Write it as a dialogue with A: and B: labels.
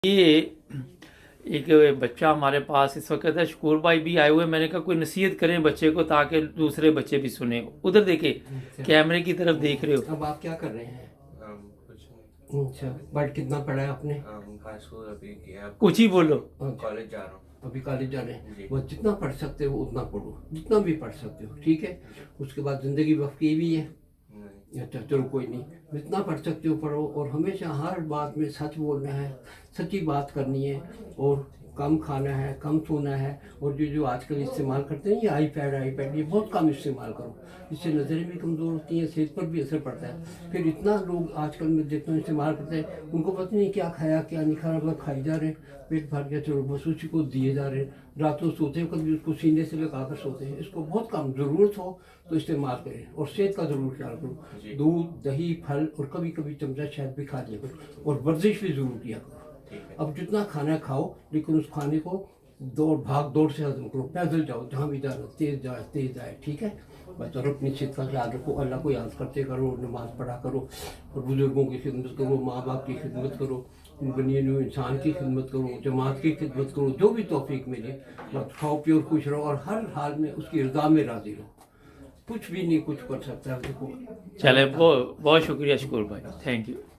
A: ये एक बच्चा हमारे पास इस वक्त है, शकूर भाई भी आए हुए। मैंने कहा कोई नसीहत करें बच्चे को ताकि दूसरे बच्चे भी सुने। उधर देखे, कैमरे की तरफ देख रहे हो।
B: अब आप क्या कर रहे हैं?
C: कुछ नहीं।
B: अच्छा, बट कितना पढ़ा है आपने?
C: हाई स्कूल अभी किया।
A: कुछ ही बोलो।
C: कॉलेज जा रहा हूँ।
B: अभी कॉलेज जा रहे हैं?
C: जी।
B: वो जितना पढ़ सकते हो उतना पढ़ो, जितना भी पढ़ सकते हो, ठीक है। उसके बाद ज़िंदगी वक्त की भी है।
C: नहीं।
B: अच्छा चलो कोई नहीं, जितना पढ़ सकते हो पढ़ो, और हमेशा हर बात में सच बोलना है, सच्ची बात करनी है, और कम खाना है, कम सोना है। और जो आजकल इस्तेमाल करते हैं ये आईपैड ये बहुत कम इस्तेमाल करो, इससे नज़रें भी कमज़ोर होती हैं, सेहत पर भी असर पड़ता है। फिर इतना लोग आजकल मैं देखता हूँ इस्तेमाल करते हैं, उनको पता नहीं क्या खाया क्या नहीं खाया, मतलब खाई जा रहे हैं, पेट भर गया चलो बस उसी को दिए जा रहे हैं। रातों सोते हैं कभी उसको सीने से लगा कर सोते हैं। इसको बहुत कम ज़रूरत हो तो इस्तेमाल करें, और सेहत का ज़रूर ख्याल करो। दूध दही फल और कभी कभी चमचा शहद भी खा लिया करो, और वर्जिश भी ज़रूर किया करो। अब जितना खाना खाओ, लेकिन उस खाने को भाग दौड़ से हजम करो, पैदल जाओ जहाँ भी जाना, तेज जाए, ठीक है। बस और अपनी सेहत का ख्याल रखो, अल्लाह को याद करते करो, नमाज पढ़ा करो, और बुजुर्गों की खिदमत करो, माँ बाप की खिदमत करो, बनिए हुए इंसान की खिदमत करो, जमात की खिदमत करो, जो भी तौफीक मिले। बस खाओ पियो खुश रहो, और हर हाल में उसकी रज़ा में राजी रहो। कुछ भी नहीं कुछ कर सकता है देखो।
A: चले, बहुत बहुत शुक्रिया शकूर भाई, थैंक यू।